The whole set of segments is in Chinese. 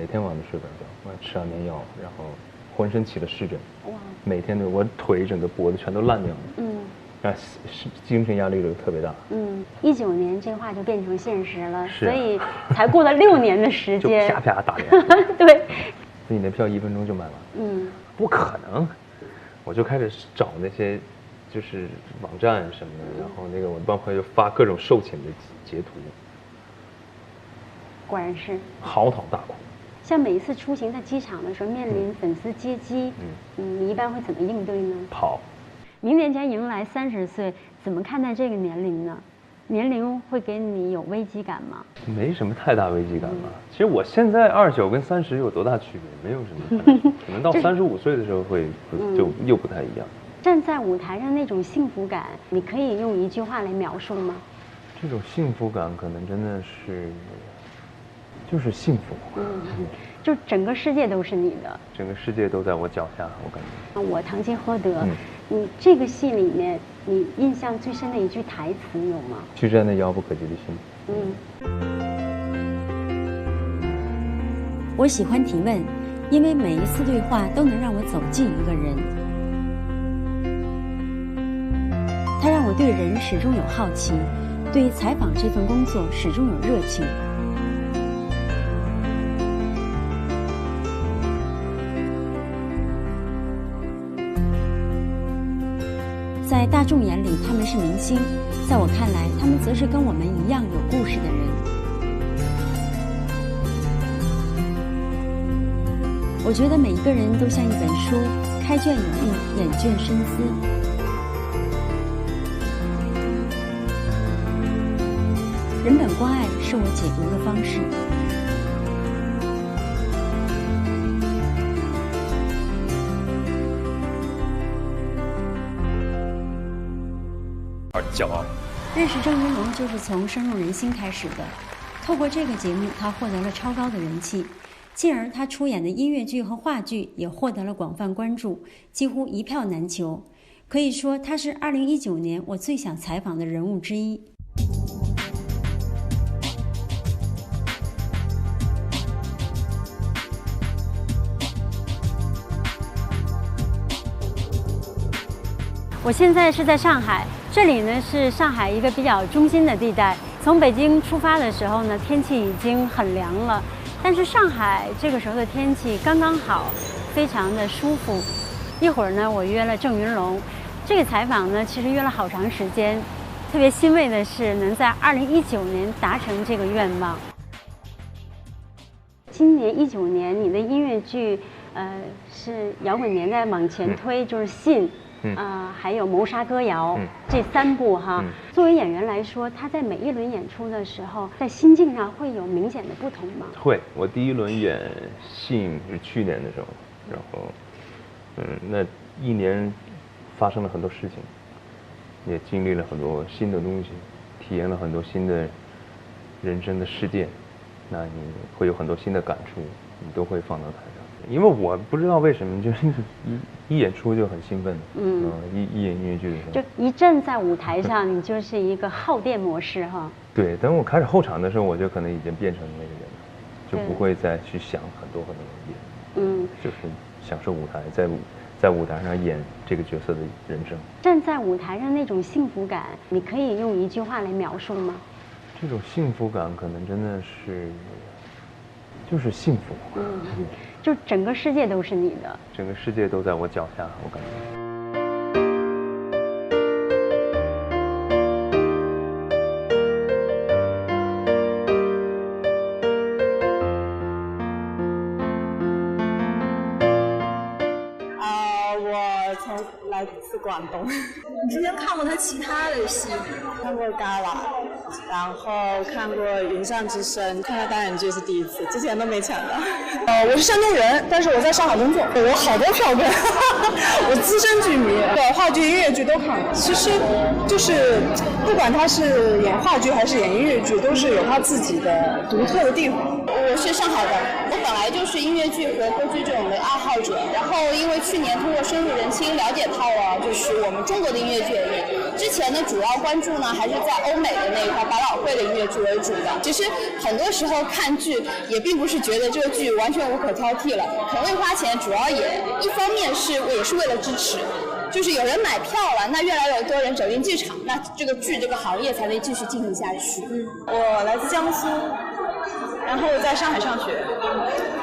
每天晚上都睡不着觉，我还吃安眠药，然后浑身起了湿疹，哇，每天都我腿整个脖子全都烂掉了，然后精神压力就特别大。19年这话就变成现实了，所以才过了6年的时间，就啪啪打脸。对，你的票1分钟就卖完。不可能，我就开始找那些就是网站什么的，然后那个我的帮朋友就发各种售罄的截图。果然是嚎啕大哭。像每一次出行在机场的时候，面临粉丝接机，你一般会怎么应对呢？跑。明年将迎来30岁，怎么看待这个年龄呢？年龄会给你有危机感吗？没什么太大危机感吧。其实我现在29跟30有多大区别？没有什么，可能到35岁的时候会就又不太一样。站在舞台上那种幸福感，你可以用一句话来描述吗？这种幸福感可能真的是，就是幸福。就整个世界都是你的，整个世界都在我脚下，我感觉。我堂吉诃德，你这个戏里面，你印象最深的一句台词有吗？去战那遥不可及的心。我喜欢提问，因为每一次对话都能让我走近一个人。它让我对人始终有好奇，对采访这份工作始终有热情。在大众眼里，他们是明星；在我看来，他们则是跟我们一样有故事的人。我觉得每一个人都像一本书，开卷有益，眼卷深思。人本关爱是我解读的方式。骄傲。认识郑云龙就是从深入人心开始的。透过这个节目，他获得了超高的人气，进而他出演的音乐剧和话剧也获得了广泛关注，几乎一票难求。可以说，他是2019年我最想采访的人物之一。我现在是在上海，这里呢是上海一个比较中心的地带。从北京出发的时候呢，天气已经很凉了，但是上海这个时候的天气刚刚好，非常的舒服。一会儿呢，我约了郑云龙，这个采访呢其实约了好长时间，特别欣慰的是能在2019年达成这个愿望。今年19年，你的音乐剧，是摇滚年代往前推，就是信。还有谋杀歌谣，这3部哈。作为演员来说，他在每一轮演出的时候，在心境上会有明显的不同吗？会，我第1轮演信是去年的时候，然后，那1年发生了很多事情，也经历了很多新的东西，体验了很多新的人生的事件，那你会有很多新的感触，你都会放到台上。因为我不知道为什么，就是一演出就很兴奋，一演音乐剧的时候，就一站在舞台上，你就是一个耗电模式哈。对，等我开始后场的时候，我就可能已经变成那个人了，就不会再去想很多演，就是享受舞台，在舞台上演这个角色的人生。站在舞台上那种幸福感，你可以用一句话来描述吗？这种幸福感可能真的是，就是幸福。就整个世界都是你的，整个世界都在我脚下，我感觉。我来自广东。你之前看过他其他的戏？看过《旮旯》，然后看过《云上之声》，看他单人剧是第一次，之前都没抢到。我是山东人，但是我在上海工作，我好多票根，我资深剧迷，对话剧、音乐剧都看了。其实就是不管他是演话剧还是演音乐剧，都是有他自己的独特的地方。我是上海的，我本来就是音乐剧和歌剧这种的爱好者，然后因为去年通过深入人心了解到了就是我们中国的音乐剧，之前呢，主要关注呢还是在欧美的那一块百老汇的音乐剧为主的。其实很多时候看剧也并不是觉得这个剧完全无可挑剔了，肯为花钱，主要也一方面也是为了支持。就是有人买票了，那越来越多人走进剧场，那这个剧这个行业才能继续进行下去。我来自江苏，然后在上海上学。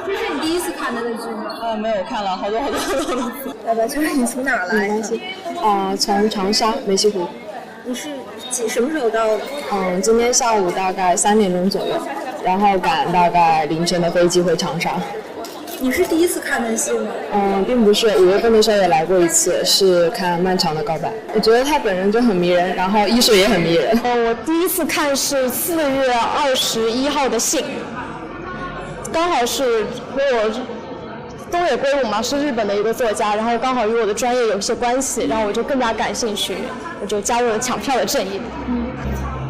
这是你第一次看他的剧吗？没有，看了好多次。要不就是你从哪儿来？从长沙梅溪湖。你是什么时候到的？今天下午大概3点钟左右，然后赶大概凌晨的飞机回长沙。你是第一次看的戏吗？并不是，5月份的时候也来过一次，是看《漫长的告白》。我觉得他本人就很迷人，然后艺术也很迷人。我第一次看是4月21号的信，刚好是和我东野圭吾嘛，是日本的一个作家，然后刚好与我的专业有一些关系，然后我就更加感兴趣，我就加入了抢票的阵营。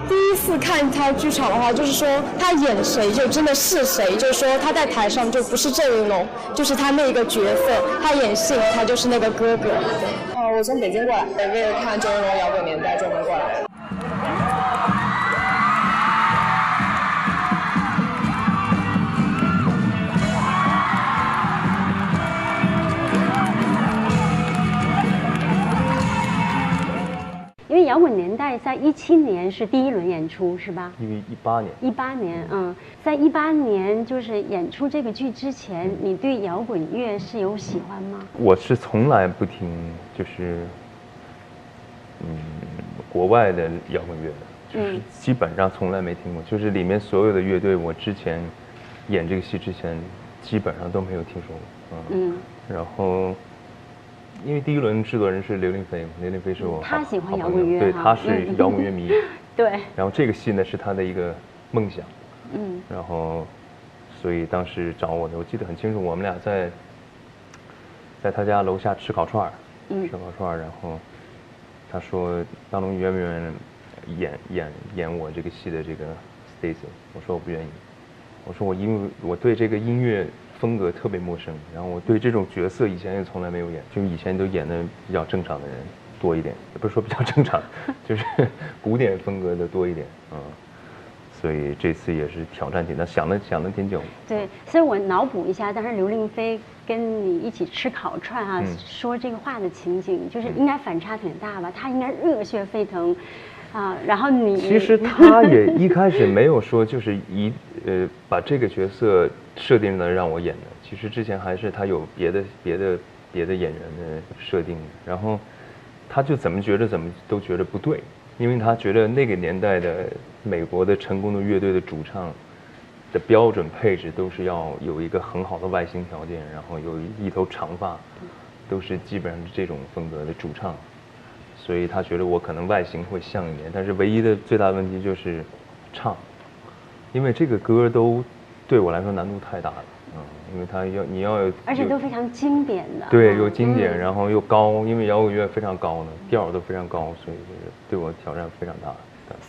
第一次看他剧场的话，就是说他演谁就真的是谁，就是说他在台上就不是郑云龙，就是他那个角色，他演信他就是那个哥哥。我从北京过来，为了看周云龙摇滚年代专门过来的。因为摇滚年代在17年是第1轮演出是吧？因为18年，在18年就是演出这个剧之前，你对摇滚乐是有喜欢吗？我是从来不听就是国外的摇滚乐的，就是基本上从来没听过，就是里面所有的乐队，我之前演这个戏之前基本上都没有听说过。然后。因为第1轮制作人是刘令飞，刘令飞是我他喜欢摇滚乐，对，他是摇滚乐迷。对。然后这个戏呢是他的一个梦想。然后，所以当时找我的，我记得很清楚，我们俩在他家楼下吃烤串儿，然后他说大龙，你愿不愿意演我这个戏的这个 Stacy？ 我说我不愿意，我说因为我对这个音乐风格特别陌生，然后我对这种角色以前也从来没有演，就以前都演的比较正常的人多一点，也不是说比较正常，就是古典风格的多一点。所以这次也是挑战挺大，想了挺久。对，所以我脑补一下，当时刘令飞跟你一起吃烤串啊，说这个话的情景，就是应该反差挺大吧？他应该热血沸腾。然后你其实他也一开始没有说就是把这个角色设定的让我演的，其实之前还是他有别的演员的设定，然后他就怎么都觉得不对，因为他觉得那个年代的美国的成功的乐队的主唱的标准配置都是要有一个很好的外形条件，然后有一头长发，都是基本上是这种风格的主唱。所以他觉得我可能外形会像一点，但是唯一的最大的问题就是唱，因为这个歌都对我来说难度太大了，因为你要有，而且都非常经典的，对，又经典，然后又高，因为摇滚乐非常高的调都非常高，所以对我挑战非常大。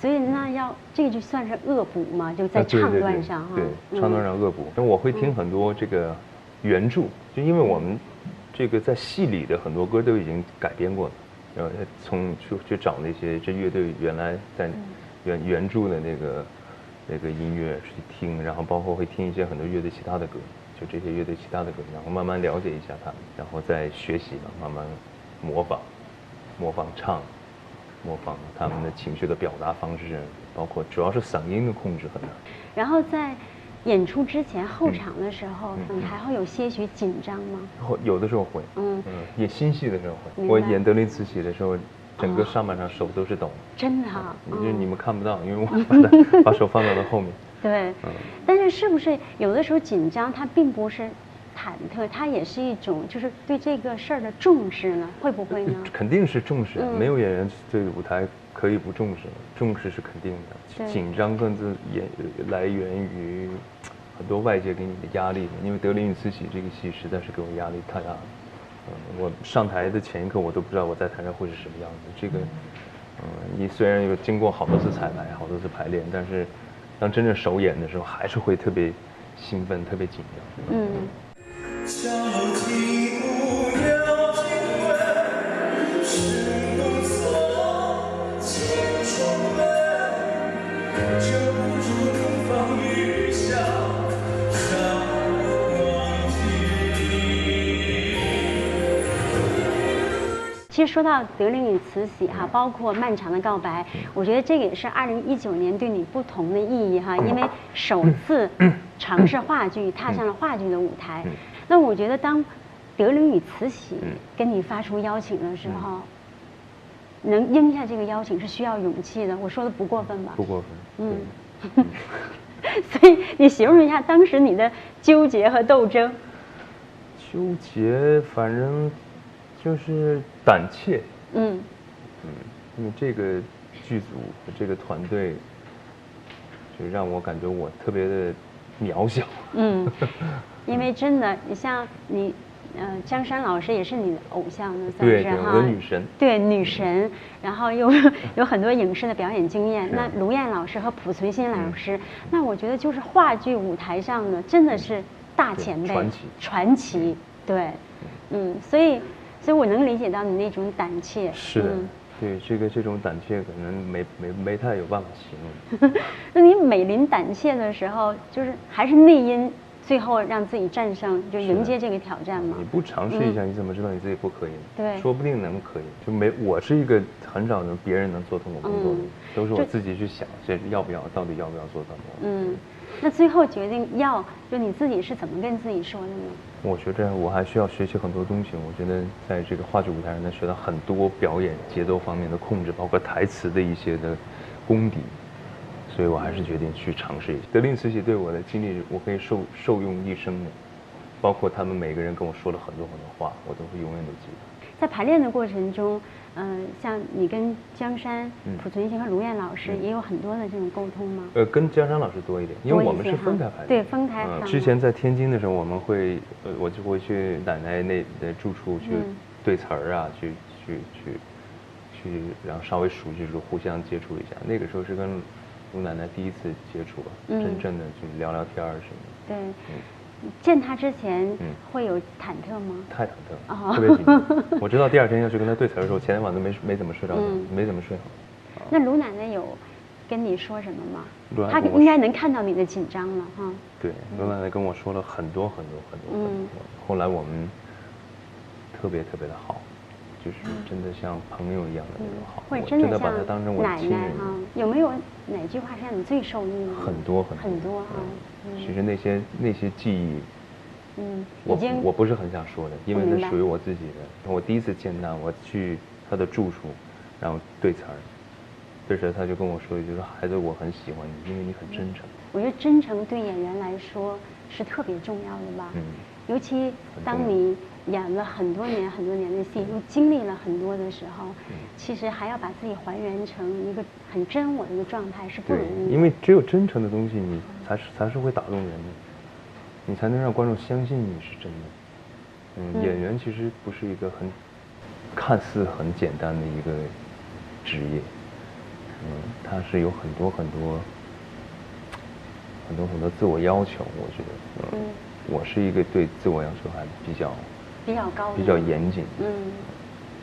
所以那这个就算是恶补嘛，就在唱段上对，唱段上恶补。因为我会听很多这个原著，就因为我们这个在戏里的很多歌都已经改编过了。去找那些这乐队原来在原著的那个音乐去听，然后包括会听一些很多乐队其他的歌，就这些乐队其他的歌，然后慢慢了解一下他们，然后再学习嘛，慢慢模仿唱，模仿他们的情绪的表达方式，包括主要是嗓音的控制很难。然后在演出之前后场的时候，你还会有些许紧张吗？有的时候会，演新戏的时候会。我演德林慈禧的时候，整个上半场手都是抖。真的就是你们看不到，因为我把手放到了后面。对，但是是不是有的时候紧张，它并不是忐忑，它也是一种就是对这个事儿的重视呢？会不会呢？肯定是重视，没有演员对舞台可以不重视，重视是肯定的。紧张更是来源于很多外界给你的压力，因为《德林与慈禧》这个戏实在是给我压力太大了。我上台的前一刻我都不知道我在台上会是什么样子。这个，你虽然有经过好多次彩排、好多次排练，但是当真正首演的时候，还是会特别兴奋、特别紧张。其实说到德龄与慈禧哈，包括漫长的告白，我觉得这个也是2019年对你不同的意义哈，因为首次尝试话剧，踏上了话剧的舞台。那我觉得当德龄与慈禧跟你发出邀请的时候，能应下这个邀请是需要勇气的。我说的不过分吧？不过分。所以你形容一下当时你的纠结和斗争。纠结，反正就是胆怯。因为这个剧组和这个团队，就让我感觉我特别的渺小。因为真的，你像你，江山老师也是你的偶像呢，算是哈。对，我的女神。对，女神，然后又有很多影视的表演经验。那卢燕老师和濮存昕老师，那我觉得就是话剧舞台上的真的是大前辈，传奇。对，所以我能理解到你那种胆怯。是的。对，这种胆怯可能没太有办法形容。那你美临胆怯的时候，就是还是内因，最后让自己战胜，就迎接这个挑战吗？你不尝试一下，你怎么知道你自己不可以？对，说不定能可以。我是一个很少能别人能做通我工作的，都是我自己去想，这到底要不要做到？那最后决定就你自己是怎么跟自己说的呢？我觉着我还需要学习很多东西。我觉得在这个话剧舞台上能学到很多表演节奏方面的控制，包括台词的一些的功底，所以我还是决定去尝试一下。德龄慈禧对我的经历，我可以受用一生的，包括他们每个人跟我说了很多话，我都会永远都记得。在排练的过程中，像你跟江山、濮存昕和卢燕老师也有很多的这种沟通吗？跟江山老师多一点，因为我们是分开排练。对，分开。之前在天津的时候，我就会去奶奶那的住处去对词儿啊，去，然后稍微熟悉，互相接触一下。那个时候是跟卢奶奶第一次接触吧，真正的去聊聊天儿什么的。对。见他之前会有忐忑吗？太忐忑了，特别紧张。我知道第二天要去跟他对词的时候，前天晚上没怎么睡着，没怎么睡好。那卢奶奶有跟你说什么吗？她应该能看到你的紧张了哈。对，卢奶奶跟我说了很多。后来我们特别的好，就是真的像朋友一样的那种好。我真的把她当成我的亲人。有没有哪句话是让你最受益的？很多啊。其实那些记忆，我不是很想说的，因为那属于我自己的。我第一次见他，我去他的住处，然后对词儿，这时候他就跟我说一句说：“孩子，我很喜欢你，因为你很真诚。”我觉得真诚对演员来说是特别重要的吧。尤其当你演了很多年的戏，又经历了很多的时候，其实还要把自己还原成一个很真我的一个状态是不容易的。因为只有真诚的东西，你才是会打动人的，你才能让观众相信你是真的。演员其实不是一个看似很简单的一个职业，它是有很多自我要求。我觉得，我是一个对自我要求还比较高、比较严谨。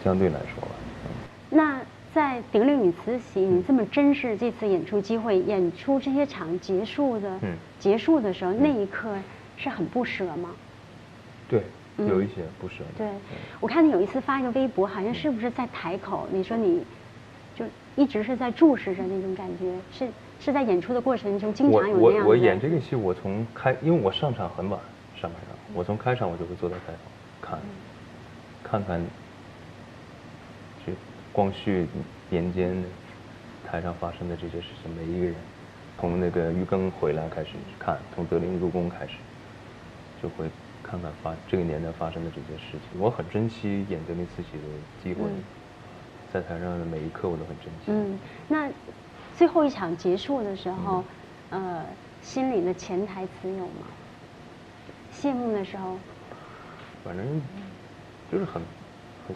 相对来说吧。那在德龄与慈禧，你这么珍视这次演出机会，演出这些场结束的时候，那一刻是很不舍吗？对，有一些不舍。对，我看你有一次发一个微博，好像是不是在台口？你说你就一直是在注视着那种感觉，是在演出的过程中经常有那样的。我演这个戏，因为我上场很晚，我从开场我就会坐在台口看。就光绪年间台上发生的这些事情，每一个人从那个余庚回来开始看，从德龄入宫开始，就会看这个年代发生的这些事情。我很珍惜演德龄慈禧的机会，在台上的每一刻我都很珍惜。那最后一场结束的时候，心里的潜台词有吗？谢幕的时候，反正就是很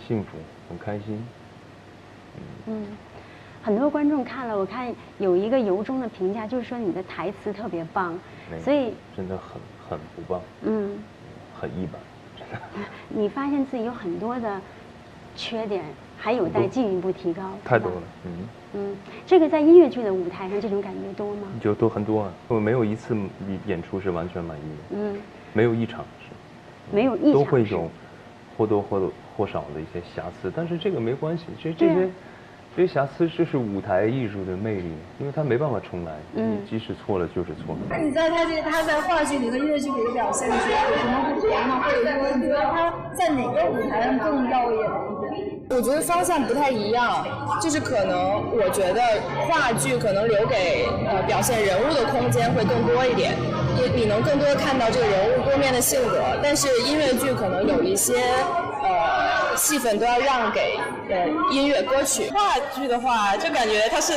幸福，很开心。很多观众看了，我看有一个由衷的评价，就是说你的台词特别棒，所以真的很不棒，很一般，真的。你发现自己有很多的缺点，还有待进一步提高，太多了。这个在音乐剧的舞台上，这种感觉多吗？就多很多啊，我没有一次演出是完全满意的，没有一场是，没有一场都会或多或少的一些瑕疵，但是这个没关系，这些瑕疵就是舞台艺术的魅力，因为它没办法重来，你即使错了就是错了。那你在他在话剧里和音乐剧里的表现是有什么不同吗？或者说你觉得他在哪个舞台上更耀眼一点？我觉得方向不太一样，就是可能我觉得话剧可能留给表现人物的空间会更多一点，你能更多的看到这个人物多面的性格，但是音乐剧可能有一些戏份都要让给音乐歌曲。话剧的话，就感觉它是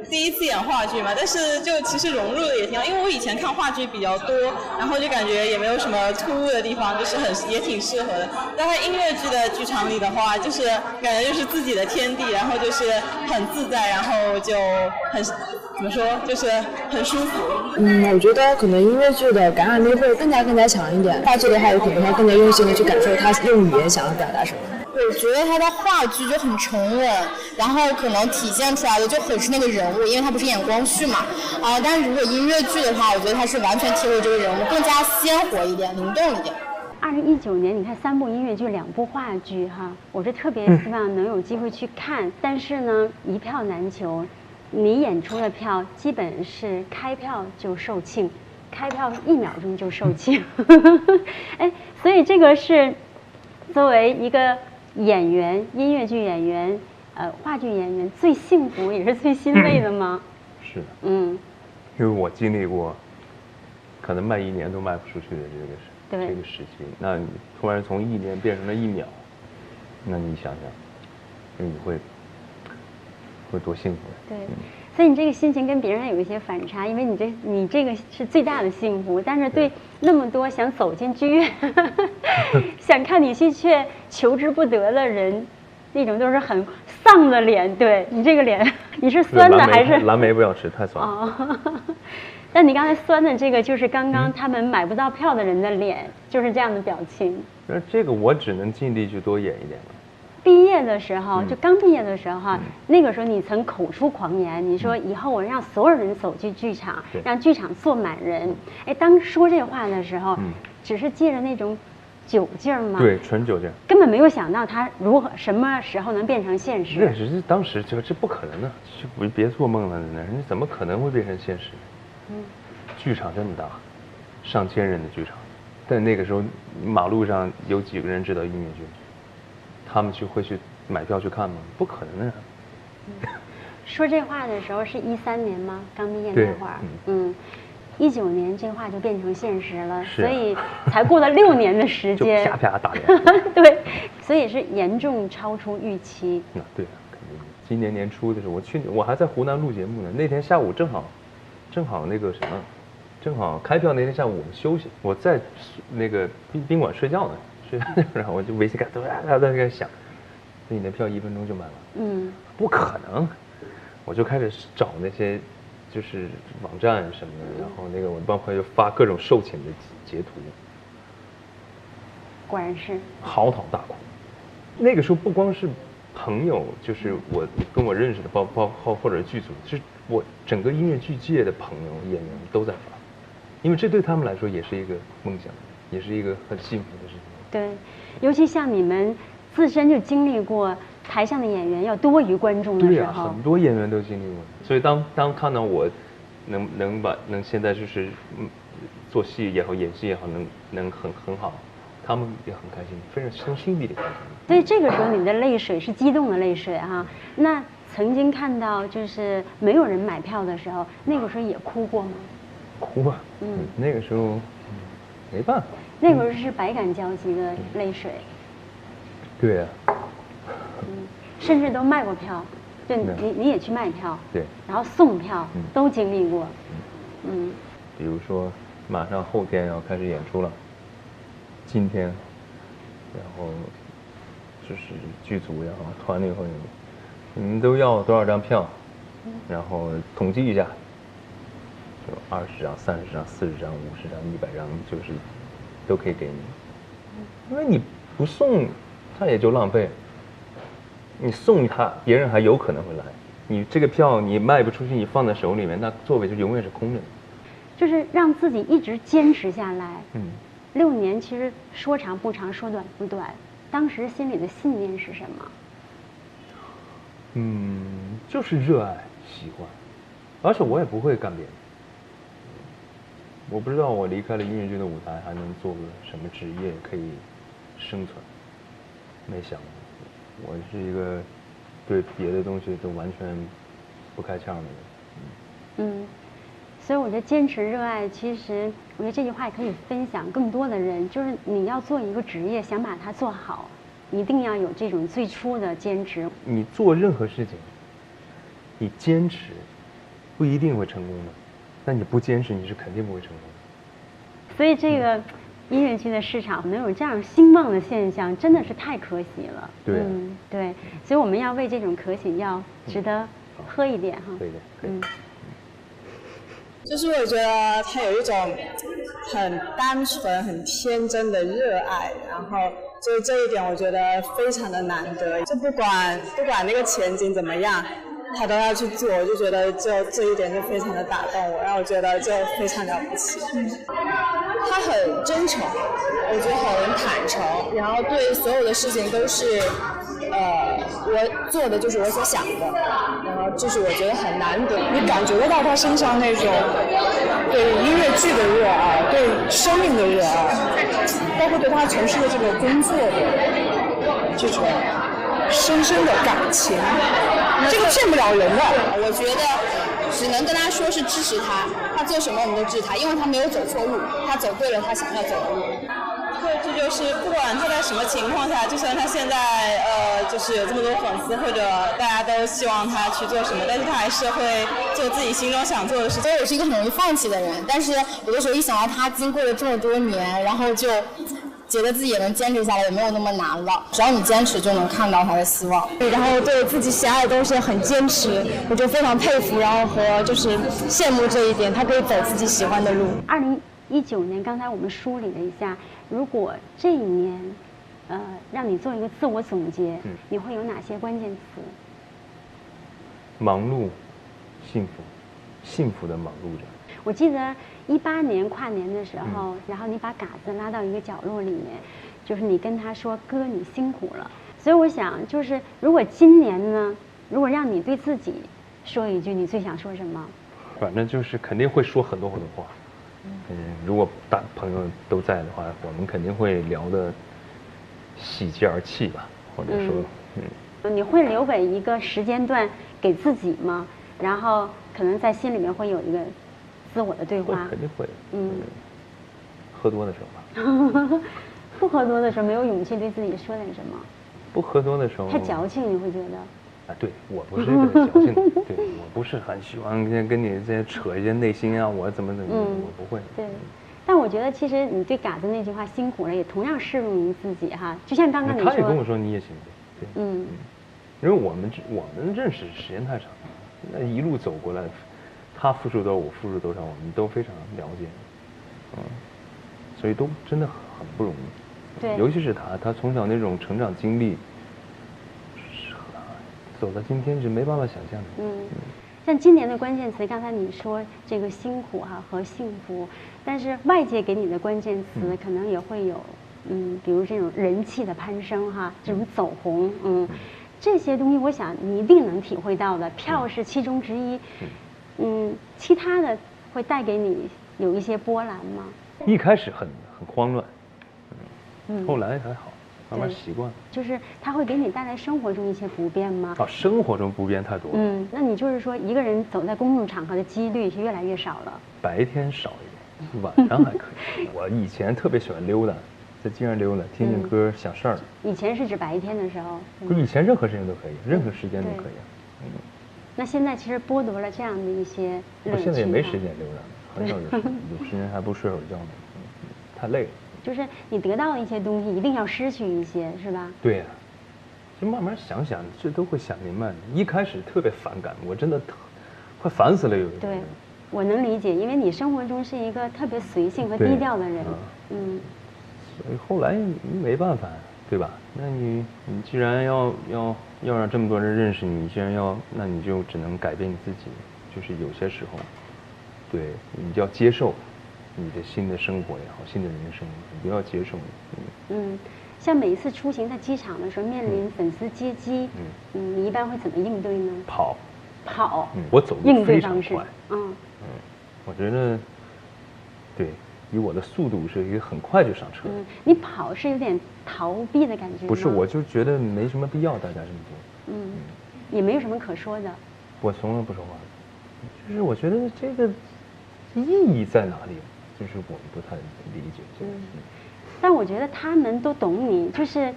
第一次演话剧嘛，但是就其实融入的也挺好，因为我以前看话剧比较多，然后就感觉也没有什么突兀的地方，就是也挺适合的。但在音乐剧的剧场里的话，就是感觉就是自己的天地，然后就是很自在，然后就很怎么说，就是很舒服。我觉得可能音乐剧的感染力会更加强一点，话剧的话有可能要更加用心的去感受他用语言想要表达什么。我觉得他的话剧就很沉稳，然后可能体现出来的就很是那个人物，因为他不是演光绪嘛，但是如果音乐剧的话，我觉得他是完全贴合这个人物，更加鲜活一点，灵动一点。2019年，你看3部音乐剧，2部话剧，哈，我是特别希望能有机会去看，但是呢，一票难求。你演出的票基本是开票就售罄，开票1秒钟就售罄，哎，所以这个是作为一个演员，音乐剧演员，话剧演员最幸福也是最欣慰的吗？是的，因为我经历过，可能卖1年都卖不出去的这个时期，那你突然从1年变成了1秒，那你想想，你会多幸福？对，所以你这个心情跟别人有一些反差，因为你这个是最大的幸福，但是对那么多想走进剧院想看你戏却求之不得的人，那种都是很丧的脸。对，你这个脸，你是酸的还是蓝莓不要吃，太酸了。哦，但你刚才酸的这个就是刚刚他们买不到票的人的脸，就是这样的表情。那这个我只能尽力去多演一点了。毕业的时候，就刚毕业的时候，那个时候你曾口出狂言，你说以后我让所有人走进剧场，让剧场坐满人。哎，当说这话的时候，只是借着那种酒劲儿吗？对，纯酒劲儿，根本没有想到它什么时候能变成现实。认识当时这不可能的，就别做梦了，人家怎么可能会变成现实？剧场这么大，上千人的剧场，但那个时候马路上有几个人知道音乐剧？他们会去买票去看吗？不可能的。说这话的时候是13年吗？刚毕业那会儿。19年这话就变成现实了，所以才过了6年的时间，就啪啪打脸。对，所以是严重超出预期。对啊，肯定。今年年初的时候，我还在湖南录节目呢，那天下午正好那个什么，正好开票那天下午我们休息，我在那个宾馆睡觉呢。然后我就微信看，他在那想，你的票1分钟就买完，不可能，我就开始找那些就是网站什么的，然后那个我帮朋友发各种售罄的截图，果然是嚎啕大哭。那个时候不光是朋友，就是我跟我认识的，包括或者剧组，就是我整个音乐剧界的朋友演员都在发，因为这对他们来说也是一个梦想，也是一个很幸福的事情。对，尤其像你们自身就经历过台上的演员要多于观众的时候，对啊，很多演员都经历过。所以当看到我能现在就是做戏也好，演戏也好，能很好，他们也很开心，非常从心底里开心。所以这个时候你的泪水是激动的泪水哈。那曾经看到就是没有人买票的时候，那个时候也哭过吗？哭啊，那个时候没办法。那会儿是百感交集的泪水。对啊。甚至都卖过票，对，你也去卖票，对，然后送票，都经历过。比如说，马上后天要开始演出了，今天，然后就是剧组也好，团里或者你们都要多少张票，然后统计一下，就20张、30张、40张、50张、100张，就是都可以给你，因为你不送，他也就浪费。你送他，别人还有可能会来。你这个票你卖不出去，你放在手里面，那座位就永远是空着的。就是让自己一直坚持下来。6年其实说长不长，说短不短，当时心里的信念是什么？就是热爱、喜欢，而且我也不会干别的。我不知道我离开了音乐剧的舞台还能做个什么职业可以生存，没想过。我是一个对别的东西都完全不开窍的人。所以我觉得坚持热爱，其实我觉得这句话也可以分享更多的人，就是你要做一个职业，想把它做好，一定要有这种最初的坚持。你做任何事情，你坚持不一定会成功的，但你不坚持，你是肯定不会成功的。所以这个音乐剧的市场能有这样兴旺的现象，真的是太可喜了。对，对，所以我们要为这种可喜要值得喝一点哈。对的，可以。就是我觉得他有一种很单纯、很天真的热爱，然后就这一点我觉得非常的难得。就不管那个前景怎么样，他都要去做，我就觉得就这一点就非常的打动我，让我觉得就非常了不起。他很真诚，我觉得很坦诚，然后对所有的事情都是，我做的就是我所想的，然后这是我觉得很难得。你感觉得到他身上那种对音乐剧的热爱，对生命的热爱，包括对他从事的这个工作的这种深深的感情，这个骗不了人的。我觉得只能跟他说是支持他，他做什么我们都支持他，因为他没有走错路，他走对了他想要走的路。对，这就是不管他在什么情况下，就算他现在就是有这么多粉丝，或者大家都希望他去做什么，但是他还是会做自己心中想做的事情。所以我是一个很容易放弃的人，但是有的时候一想到他经过了这么多年，然后就觉得自己也能坚持下来，也没有那么难了。只要你坚持，就能看到他的希望。然后对自己喜爱的东西很坚持，我就非常佩服，然后和就是羡慕这一点，他可以走自己喜欢的路。2019年，刚才我们梳理了一下，如果这一年，让你做一个自我总结，你会有哪些关键词？忙碌，幸福，幸福的忙碌着。我记得18年跨年的时候，然后你把嘎子拉到一个角落里面，就是你跟他说：“哥，你辛苦了。”所以我想，就是如果今年呢，如果让你对自己说一句，你最想说什么？反正就是肯定会说很多很多话。如果大朋友都在的话，我们肯定会聊得喜极而泣吧，或者说，你会留给一个时间段给自己吗？然后可能在心里面会有一个自我的对话。肯定会。喝多的时候吧。不喝多的时候没有勇气对自己说点什么。不喝多的时候。太矫情，你会觉得。啊，对，我不是一个矫情的，对，我不是很喜欢跟你这些扯一些内心啊，我怎么，我不会。对，但我觉得其实你对嘎子那句话辛苦了，也同样适用于自己哈。就像刚刚你说，他也跟我说你也辛苦，对，因为我们认识时间太长了，那一路走过来，他付出多少，我付出多少，我们都非常了解，所以都真的很不容易。对，尤其是他从小那种成长经历。走到今天是没办法想象的。像今年的关键词，刚才你说这个辛苦哈和幸福，但是外界给你的关键词可能也会有，比如这种人气的攀升哈，这种走红，这些东西我想你一定能体会到的。票是其中之一，其他的会带给你有一些波澜吗？一开始很慌乱，后来还好。慢慢习惯了，就是它会给你带来生活中一些不便吗？生活中不便太多了。那你就是说一个人走在公众场合的几率是越来越少了。白天少一点，晚上还可以。我以前特别喜欢溜达，在街上溜达，听听歌，想事儿。以前是指白天的时候。不是以前任何事情都可以，任何时间都可以。那现在其实剥夺了这样的一些乐趣。我现在也没时间溜达，很少有时间还不睡会儿觉呢，太累了。就是你得到的一些东西，一定要失去一些，是吧？对呀，就慢慢想想，这都会想明白的。一开始特别反感，我真的快烦死了，有一对，我能理解，因为你生活中是一个特别随性和低调的人。所以后来没办法，对吧？那你既然要让这么多人认识你，既然那你就只能改变你自己。就是有些时候，对，你就要接受。你的新的生活也好，新的人生，你都要接受。像每一次出行在机场的时候，面临粉丝接机，你一般会怎么应对呢？跑，我走路非常快。我觉得，对，以我的速度是一个很快就上车。你跑是有点逃避的感觉吗？不是，我就觉得没什么必要大家这么做。也没有什么可说的。我从来不说话，就是我觉得这个意义在哪里，就是我们不太理解这个。但我觉得他们都懂你，就是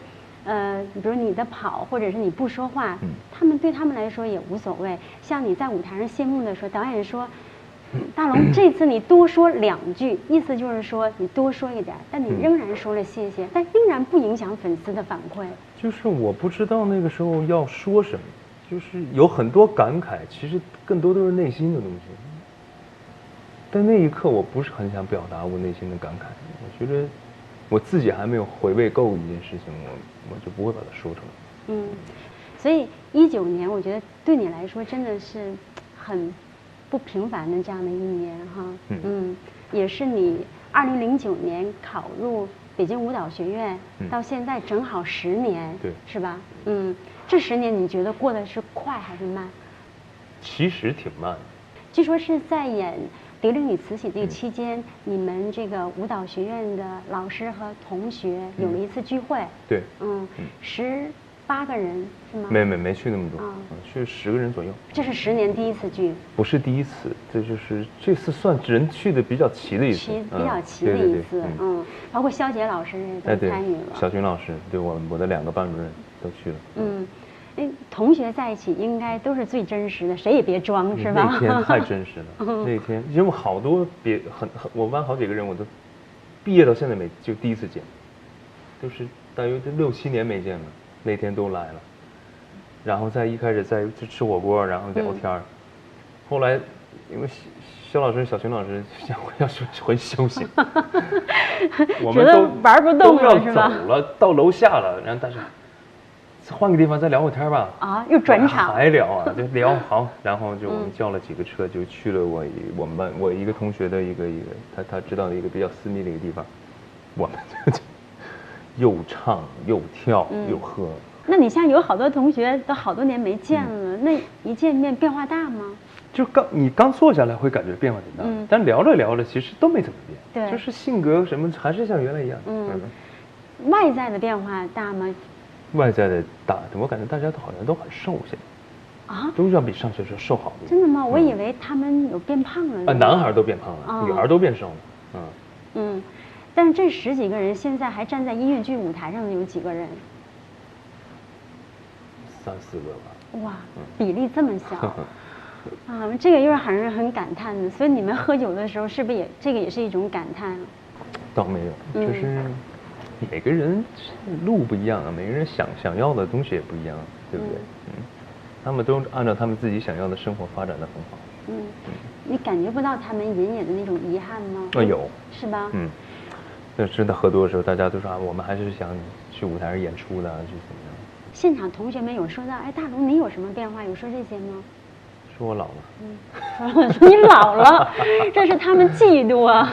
比如你的跑，或者是你不说话，他们对他们来说也无所谓。像你在舞台上谢幕的时候，导演说。大龙，这次你多说2句，意思就是说你多说一点，但你仍然说了谢谢，但仍然不影响粉丝的反馈。就是我不知道那个时候要说什么，就是有很多感慨，其实更多都是内心的东西。但那一刻我不是很想表达我内心的感慨，我觉得我自己还没有回味够一件事情，我就不会把它说出来。所以19年，我觉得对你来说真的是很不平凡的这样的一年哈，也是你2009年考入北京舞蹈学院，到现在正好10年，对，是吧？这10年你觉得过得是快还是慢？其实挺慢的。据说是在演《蝶恋与慈禧》这个期间，你们这个舞蹈学院的老师和同学有了一次聚会，对，18个人是吗？没去那么多，去10个人左右。这是10年第一次聚？不是第一次，这次算人去的比较齐的一次，比较齐的一次，包括肖杰老师也都参与了。小军老师，对我的2个班主任都去了。同学在一起应该都是最真实的，谁也别装，是吧？那天太真实了，那天因为好多我班好几个人我都毕业到现在就第一次见，都是大约6、7年没见了。那天都来了，然后一开始在吃火锅，然后聊天，后来因为肖老师、小熊老师要回休息，我们都玩不动了，是吧？走了，到楼下了，然后但是换个地方再聊会天吧。又转场还聊啊，就聊好，然后我们叫了几个车，就去了我们班我一个同学的一个他知道的一个比较私密的一个地方，我们就。又唱又跳又喝。那你像有好多同学都好多年没见了，那一见面变化大吗？就你刚坐下来会感觉变化挺大，但聊着其实都没怎么变，对，就是性格什么还是像原来一样。外在的变化大吗？外在的大，我感觉大家好像都很瘦现在。都要比上学时候瘦好多。真的吗？我以为他们有变胖了。男孩都变胖了，女孩都变瘦了。但是这10几个人现在还站在音乐剧舞台上的有几个人？3、4个吧。哇，比例这么小这个又是让人很感叹的。所以你们喝酒的时候，是不是这个也是一种感叹？倒没有，就是每个人路不一样啊，每个人想要的东西也不一样，对不对？他们都按照他们自己想要的生活发展得很好。你感觉不到他们隐隐的那种遗憾吗？有，是吧？真的喝多的时候，大家都说我们还是想去舞台上演出的，去怎么样？现场同学们有说到，大龙你有什么变化？有说这些吗？说我老了。说你老了，这是他们嫉妒啊。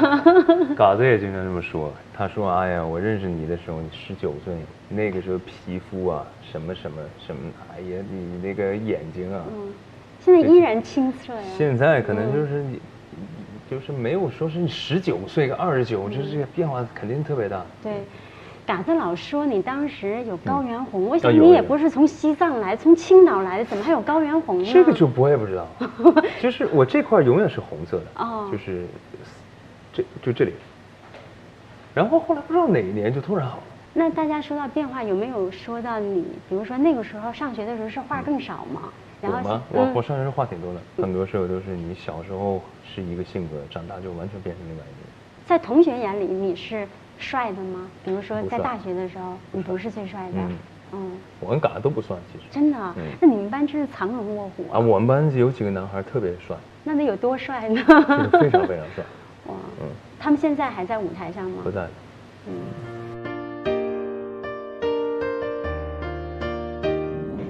嘎子也经常这么说，他说：“哎呀，我认识你的时候，你19岁，那个时候皮肤啊，什么，哎呀，你那个眼睛啊，现在依然清澈呀。现在可能就是你。”就是没有说是你19岁个29，就是这个变化肯定特别大。对，嘎子老说你当时有高原红，我想你也不是从西藏来，从青岛来的，怎么还有高原红呢？这个我也不知道，就是我这块永远是红色的，就是这里，然后后来不知道哪一年就突然好了。那大家说到变化，有没有说到你，比如说那个时候上学的时候是话更少吗？有吗？我上学时话挺多的，很多时候都是你小时候是一个性格，长大就完全变成另外一个人。在同学眼里你是帅的吗？比如说在大学的时候，你不是最帅的。我跟嘎都不算，其实。真的？那你们班真是藏龙卧虎啊！我们班有几个男孩特别帅。那得有多帅呢？非常非常帅。哇！他们现在还在舞台上吗？不在。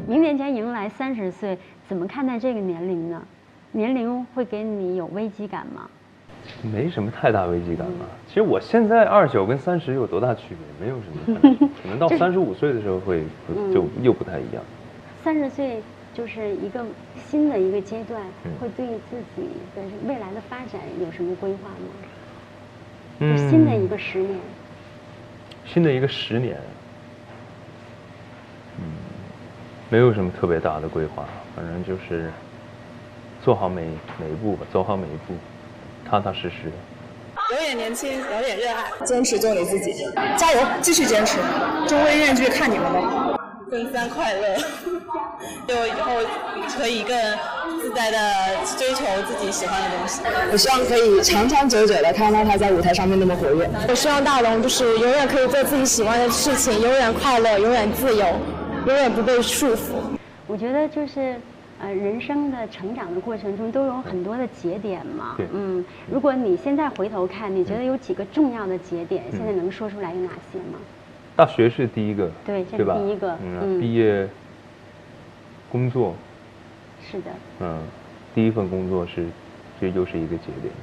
明年将迎来30岁，怎么看待这个年龄呢？年龄会给你有危机感吗？没什么太大危机感吧。其实我现在29跟30有多大区别？没有什么，可能到35岁的时候会就又不太一样。30岁就是一个新的一个阶段，会对自己的未来的发展有什么规划吗？就新的一个10年。新的一个10年，没有什么特别大的规划，反正就是做好每一步吧，走好每一步，踏踏实实的。有点年轻，有点热爱，坚持做你自己，加油，继续坚持。中微音乐剧看你们了。分散快乐，就以后可以更自在的追求自己喜欢的东西。我希望可以长长久久的看到他在舞台上面那么活跃。我希望大龙就是永远可以做自己喜欢的事情，永远快乐，永远自由，永远不被束缚。我觉得就是人生的成长的过程中都有很多的节点嘛。如果你现在回头看，你觉得有几个重要的节点，现在能说出来有哪些吗？大学是第一个，对，这是第一个。毕业，工作。是的。第一份工作这又是一个节点。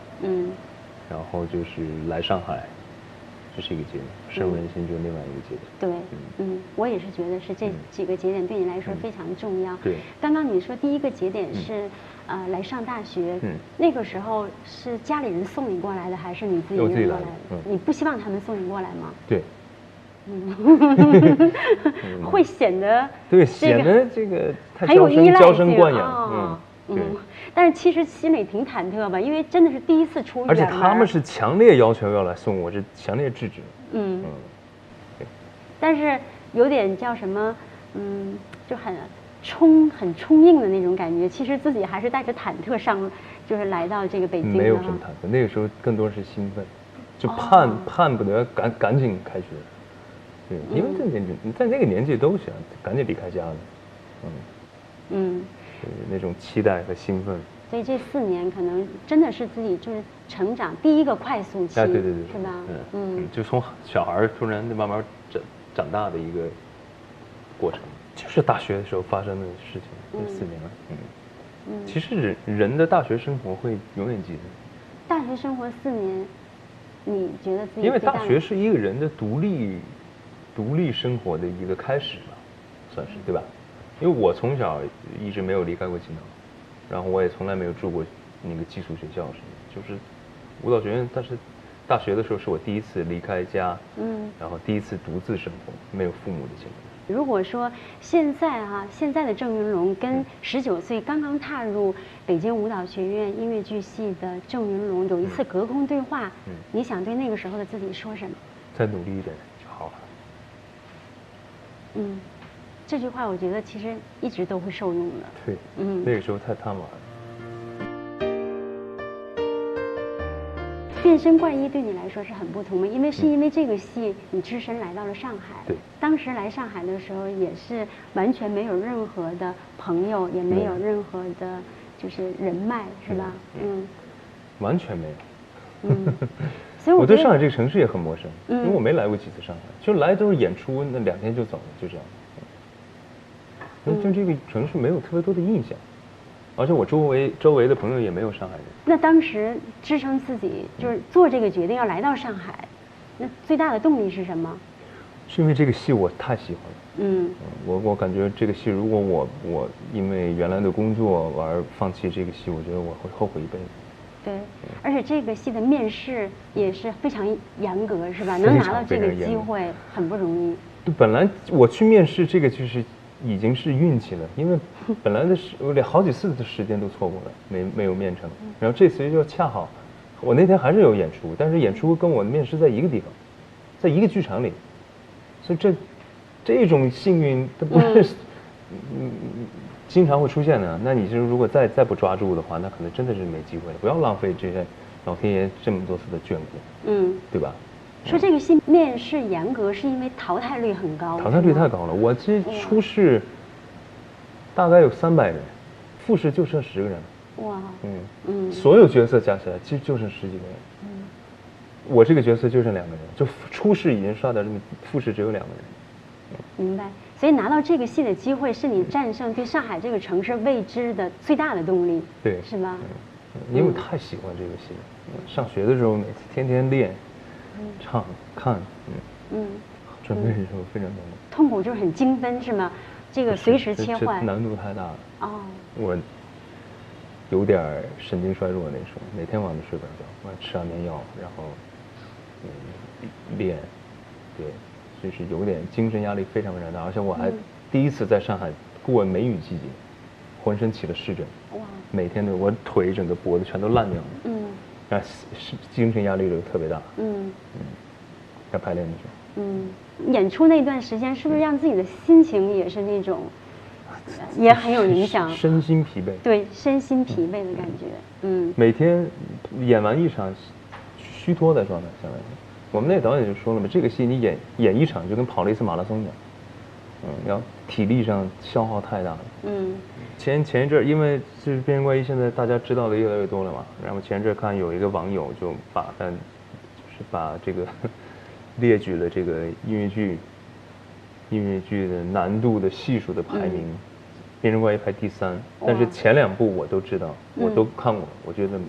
然后就是来上海，这是一个节点，深入人心就是另外一个节点。对，我也是觉得是这几个节点对你来说非常重要。对。刚刚你说第一个节点是来上大学，那个时候是家里人送你过来的，还是你自己一个人过来的？你不希望他们送你过来吗？对。会显得对，显得这个很有依赖性，娇生惯养。但是其实心里挺忐忑吧，因为真的是第一次出远门，而且他们是强烈要求要来送我，是强烈制止。但是有点叫什么，就很冲硬的那种感觉。其实自己还是带着忐忑就是来到这个北京的。没有什么忐忑，那个时候更多是兴奋，就盼不得赶紧开学。对，因为你在那个年纪都想赶紧离开家的。那种期待和兴奋。所以这4年可能真的是自己就是成长第一个快速期。对，是吧？就从小孩突然慢慢长大的一个过程，就是大学的时候发生的事情。这4年了。其实人的大学生活会永远记得。大学生活4年，你觉得自己？因为大学是一个人的独立生活的一个开始吧，算是对吧？因为我从小一直没有离开过青岛，然后我也从来没有住过那个寄宿学校什么的，就是舞蹈学院。但是大学的时候是我第一次离开家，然后第一次独自生活，没有父母的情况。如果说现在的郑云龙跟19岁刚刚踏入北京舞蹈学院音乐剧系的郑云龙有一次隔空对话，你想对那个时候的自己说什么？再努力一点就好了。这句话我觉得其实一直都会受用的。对，那个时候太贪玩了。变身怪医对你来说是很不同的，因为这个戏你只身来到了上海。对。当时来上海的时候也是完全没有任何的朋友，也没有任何的就是人脉，是吧？完全没有。所以我对上海这个城市也很陌生，因为我没来过几次上海，就来都是演出，那2天就走了，就这样。对这个城市没有特别多的印象，而且我周围的朋友也没有上海人。那当时支撑自己就是做这个决定要来到上海，那最大的动力是什么？是因为这个戏我太喜欢了。我感觉这个戏，如果我因为原来的工作而放弃这个戏，我觉得我会后悔一辈子。对，而且这个戏的面试也是非常严格，是吧？能拿到这个机会很不容易。本来我去面试这个就是已经是运气了，因为本来我好几次的时间都错过了，没有面成。然后这次就恰好，我那天还是有演出，但是演出跟我的面试在一个地方，在一个剧场里，所以这种幸运它不是经常会出现的。那你就如果再不抓住的话，那可能真的是没机会了。不要浪费这些老天爷这么多次的眷顾，对吧？说这个戏面试严格，是因为淘汰率很高。淘汰率太高了，我这初试大概有300人，复试就剩10个人。哇，所有角色加起来其实就剩10几个人。我这个角色就剩2个人，就初试已经刷到这么，复试只有2个人。明白。所以拿到这个戏的机会，是你战胜对上海这个城市未知的最大的动力。对，是吧？因为太喜欢这个戏了。上学的时候每次天天练，唱看，准备的时候非常痛苦就是很精分是吗？这个随时切换，难度太大了。哦，我有点神经衰弱那时候，每天晚上都睡不着觉，我还吃安眠药，然后练，对，就是有点精神压力非常非常大，而且我还第一次在上海过梅雨季节，浑身起了湿疹，哇，每天都我腿整个脖子全都烂掉了，然后精神压力就特别大，在排练的时候，演出那段时间是不是让自己的心情也是那种？也很有影响，身心疲惫，对，身心疲惫的感觉，每天演完一场虚脱的状态，相当于我们那个导演就说了嘛，这个戏你演一场就跟跑了一次马拉松一样，然后体力上消耗太大了，前一阵儿因为就是变形怪医现在大家知道的越来越多了嘛，然后前一阵儿看有一个网友就把这个列举了这个音乐剧的难度的系数的排名，变形怪医排第3，但是前2部我都知道，我都看过，我觉得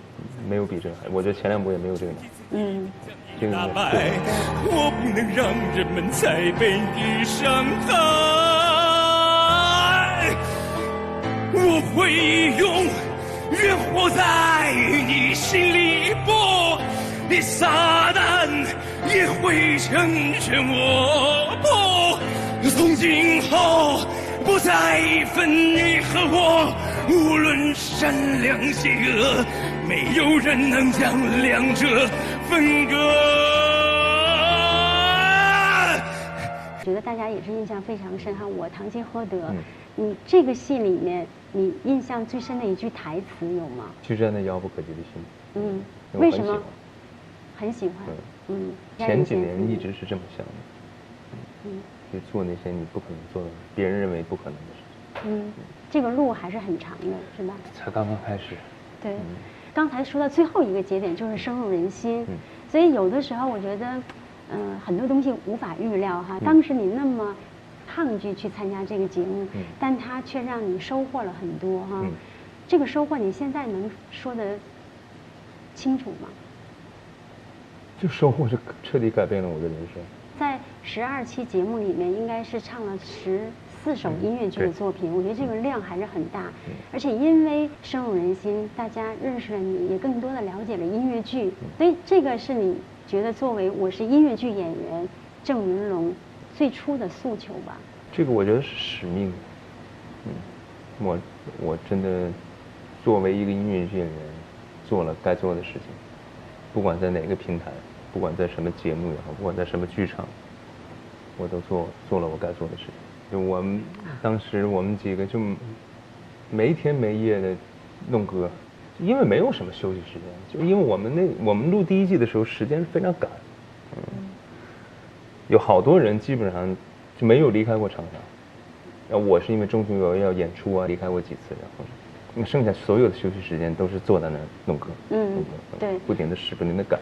没有比这个好，我觉得前2部也没有这个难。这个我不能让人们再被你伤害，我会永远活在你心里，不，你撒旦也会成全我，不，从今后不再分你和我，无论善良邪恶，没有人能将两者分割。觉得大家也是印象非常深哈。我堂吉诃德，你这个戏里面你印象最深的一句台词有吗？去战那遥不可及的心。为什么？很喜欢。前几年一直是这么想的。去做那些你不可能做的，别人认为不可能的事情。这个路还是很长的，是吧？才刚刚开始。对，刚才说到最后一个节点就是深入人心，所以有的时候我觉得，很多东西无法预料哈。当时你那么抗拒去参加这个节目，但它却让你收获了很多哈。这个收获你现在能说得清楚吗？就收获是彻底改变了我的人生。在12期节目里面，应该是唱了14首音乐剧的作品，我觉得这个量还是很大。而且因为深入人心，大家认识了你，也更多的了解了音乐剧，所以这个是你觉得作为我是音乐剧演员郑云龙最初的诉求吧？这个我觉得是使命。我真的作为一个音乐剧演员，做了该做的事情，不管在哪个平台。不管在什么节目也好，不管在什么剧场，我都做了我该做的事情。就我们当时我们几个就没天没夜的弄歌，因为没有什么休息时间，就因为我们录第1季的时候时间是非常赶，有好多人基本上就没有离开过长沙。然后我是因为中旬要演出啊，离开过几次，然后那剩下所有的休息时间都是坐在那儿弄歌，对，不停的试，不停的赶。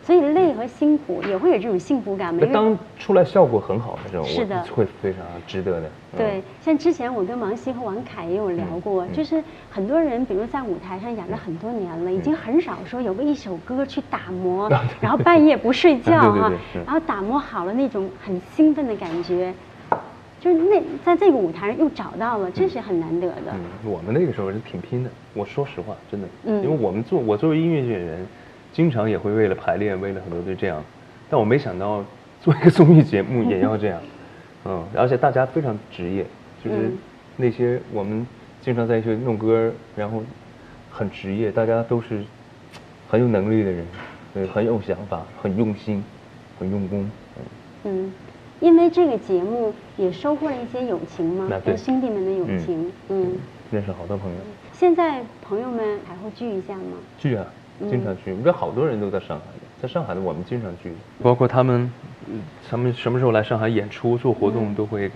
所以累和辛苦也会有这种幸福感吗？当出来效果很好的时候，是的，会非常值得的。对，像之前我跟王希和王凯也有聊过，就是很多人，比如在舞台上演了很多年了，已经很少说有个一首歌去打磨，然后半夜不睡觉哈，然后打磨好了那种很兴奋的感觉，就是在这个舞台上又找到了，这是很难得的。我们那个时候是挺拼的，我说实话，真的，因为我作为音乐剧演员。经常也会为了排练，为了很多就这样，但我没想到做一个综艺节目也要这样，而且大家非常职业，就是那些我们经常在一起弄歌，然后很职业，大家都是很有能力的人，很有想法，很用心，很用功。因为这个节目也收获了一些友情吗？跟兄弟们的友情，认识好多朋友。现在朋友们还会聚一下吗？聚啊。经常聚，我觉得好多人都在上海的，在上海的我们经常聚，包括他们什么时候来上海演出做活动，都会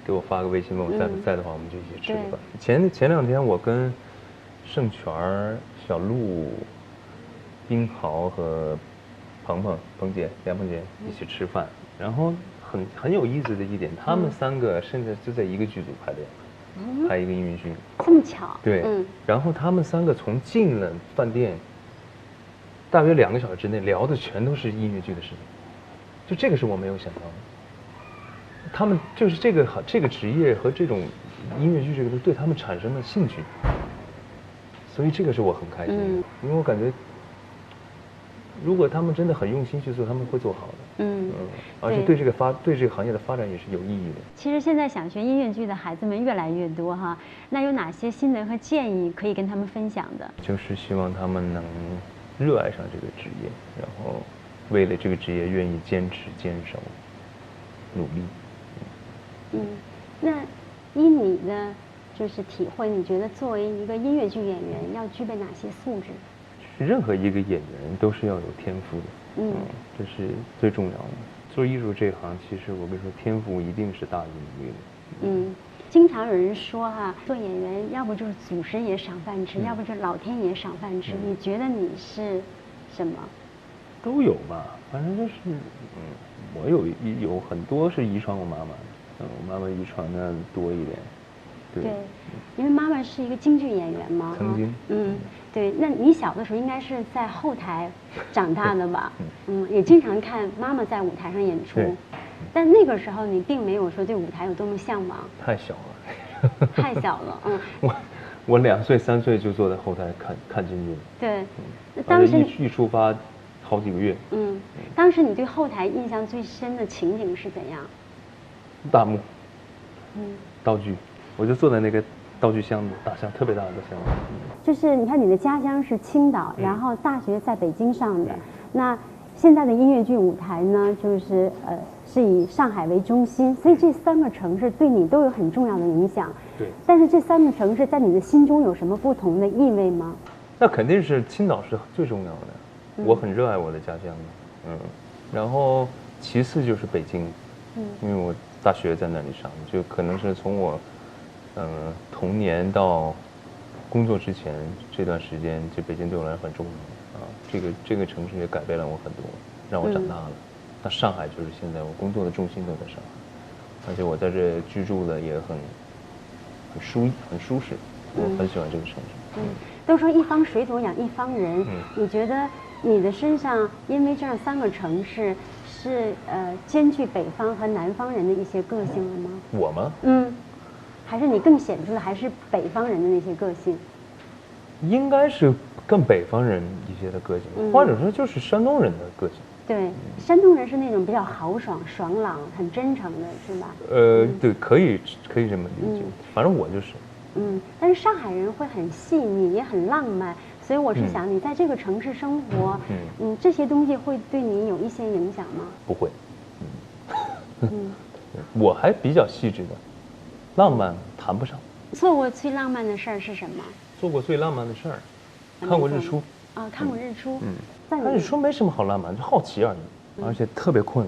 给我发个微信问我在不在的话，我们就一起吃个饭。前2天我跟盛全、小鹿、冰豪和彭姐梁鹏杰一起吃饭，然后很有意思的一点，他们3个甚至就在一个剧组排练，拍一个音乐剧。这么巧？对，然后他们3个从进了饭店，大约2个小时之内聊的全都是音乐剧的事情，就这个是我没有想到的。他们就是这个职业和这种音乐剧这个对他们产生了兴趣，所以这个是我很开心的，因为我感觉。如果他们真的很用心去做，他们会做好的。而且对这个行业的发展也是有意义的。其实现在想学音乐剧的孩子们越来越多哈，那有哪些心得和建议可以跟他们分享的？就是希望他们能热爱上这个职业，然后为了这个职业愿意坚持坚守，努力。那依你的就是体会，你觉得作为一个音乐剧演员要具备哪些素质？任何一个演员都是要有天赋的，这是最重要的。做艺术这行，其实我跟你说，天赋一定是大于努力的。经常有人说哈，做演员要不就是祖师爷赏饭吃，要不就是老天爷赏饭吃。你觉得你是什么？都有吧，反正就是，我有很多是遗传我妈妈的，我妈妈遗传的多一点。对，因为妈妈是一个京剧演员嘛，曾经，对，那你小的时候应该是在后台长大的吧？也经常看妈妈在舞台上演出，但那个时候你并没有说对舞台有多么向往。太小了，太小了，我2岁3岁就坐在后台看京剧了。对，当时一出发好几个月。当时你对后台印象最深的情景是怎样？大幕，道具。我就坐在那个道具箱子，大箱特别大的箱子。就是你看你的家乡是青岛，然后大学在北京上的，那现在的音乐剧舞台呢，就是是以上海为中心，所以这3个城市对你都有很重要的影响。对。但是这3个城市在你的心中有什么不同的意味吗？那肯定是青岛是最重要的，我很热爱我的家乡的，然后其次就是北京，因为我大学在那里上，就可能是从我。童年到工作之前这段时间，就北京对我来说很重要啊。这个城市也改变了我很多，让我长大了。那上海就是现在我工作的重心都在上海，而且我在这居住的也很舒适，我很喜欢这个城市。都说一方水土养一方人，你觉得你的身上因为这样3个城市是兼具北方和南方人的一些个性了吗？我吗？还是你更显出的还是北方人的那些个性？应该是更北方人一些的个性，或者说就是山东人的个性。对，山东人是那种比较豪爽、爽朗、很真诚的，是吧？对，可以这么理解。反正我就是。但是上海人会很细腻，也很浪漫，所以我是想，你在这个城市生活，这些东西会对你有一些影响吗？不会。我还比较细致的。浪漫谈不上。做过最浪漫的事儿是什么？做过最浪漫的事儿，看过日出。看过日出。看日出没什么好浪漫，就好奇而已，而且特别困。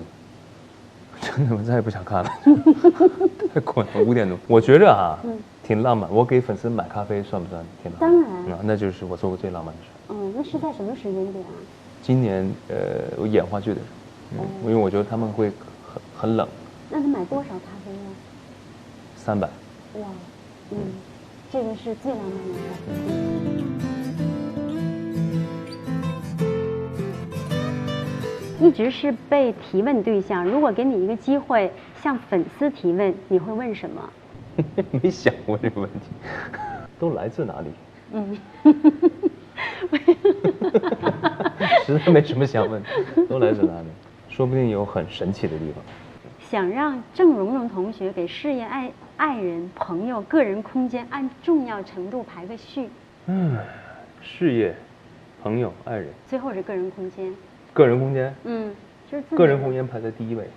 真的，我再也不想看了，太困了，5点多。我觉着挺浪漫。我给粉丝买咖啡算不算挺浪漫？当然。那就是我做过最浪漫的事。那是在什么时间点啊？今年我演话剧的时候，因为我觉得他们会很冷。那他买多少咖啡呢？300。哇，这个是最浪漫的事。一直是被提问对象，如果给你一个机会向粉丝提问，你会问什么？没想过这个问题，都来自哪里？实在没什么想问，都来自哪里？说不定有很神奇的地方。想让郑蓉蓉同学给事业、爱人、朋友、个人空间按重要程度排个序。事业、朋友、爱人，最后是个人空间。个人空间，就是个人空间排在第1位。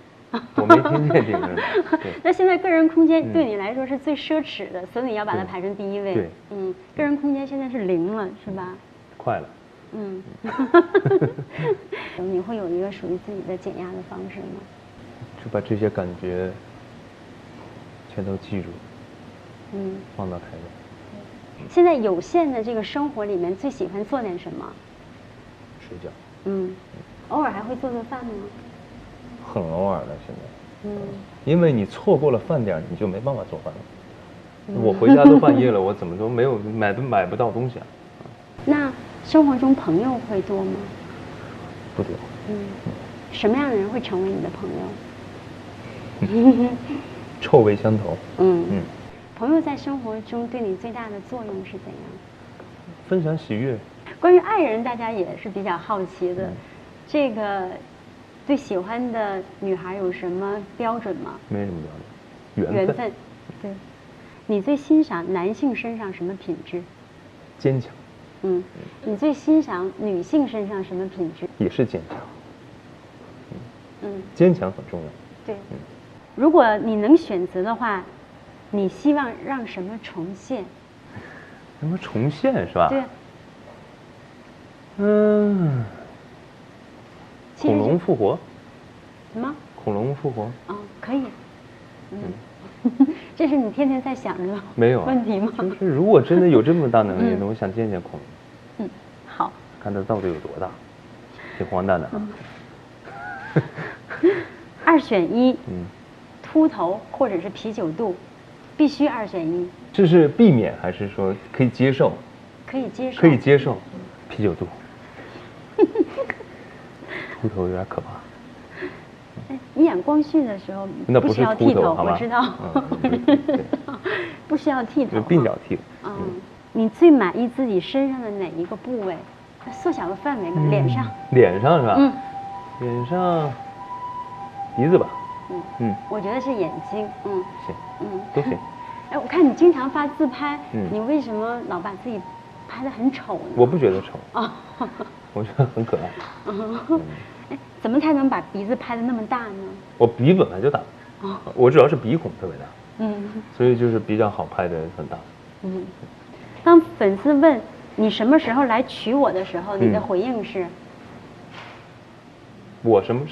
我没听见这个。那现在个人空间对你来说是最奢侈的，所以你要把它排成第1位。对，个人空间现在是0了，是吧？快了。你会有一个属于自己的减压的方式吗？就把这些感觉全都记住，放到台上。现在有限的这个生活里面，最喜欢做点什么？睡觉。偶尔还会做饭吗？很偶尔的，现在。因为你错过了饭点，你就没办法做饭了。我回家都半夜了，我怎么都没有买不到东西啊。那生活中朋友会多吗？不多。什么样的人会成为你的朋友？臭味相投。朋友在生活中对你最大的作用是怎样？分享喜悦。关于爱人，大家也是比较好奇的。这个对喜欢的女孩有什么标准吗？没什么标准，缘分。对。你最欣赏男性身上什么品质？坚强。你最欣赏女性身上什么品质？也是坚强。坚强很重要。对。如果你能选择的话，你希望让什么重现？什么重现是吧？对。恐龙复活。什么？恐龙复活。可以。这是你天天在想着的没有问题吗？就是如果真的有这么大能力，我想见见恐龙。好。看它到底有多大，挺荒诞的。2选1，秃头或者是啤酒肚，必须2选1。这是避免还是说可以接受？可以接受。可以接受，啤酒肚。秃头有点可怕。你演光绪的时候那不需要剃头，好吧？我知道。不需要剃头。鬓角剃。你最满意自己身上的哪一个部位？缩小个范围吧，脸上。脸上是吧？脸上，鼻子吧。我觉得是眼睛。行。都行。哎，我看你经常发自拍，你为什么老把自己拍得很丑呢？我不觉得丑。我觉得很可爱。怎么才能把鼻子拍得那么大呢？我鼻本来就大，我主要是鼻孔特别大，所以就是比较好拍的很大。当粉丝问你什么时候来娶我的时候，你的回应是？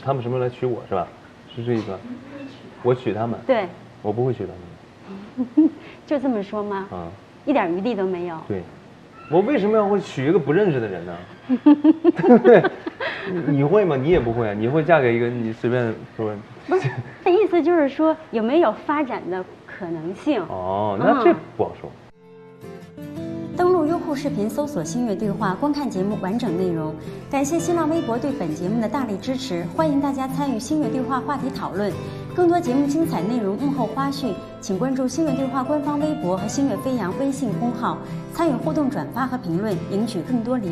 他们什么时候来娶我是吧？是这意思吧？我娶他们？对。我不会娶他们。就这么说吗？一点余地都没有。对。我为什么要会娶一个不认识的人呢？对不对？你会吗？你也不会啊！你会嫁给一个你随便说？不是，那意思就是说有没有发展的可能性？那这不好说。登录优酷视频搜索“星月对话”，观看节目完整内容。感谢新浪微博对本节目的大力支持，欢迎大家参与星月对话话题讨论。更多节目精彩内容、幕后花絮，请关注星月对话官方微博和星月飞扬微信公号，参与互动、转发和评论，赢取更多礼物。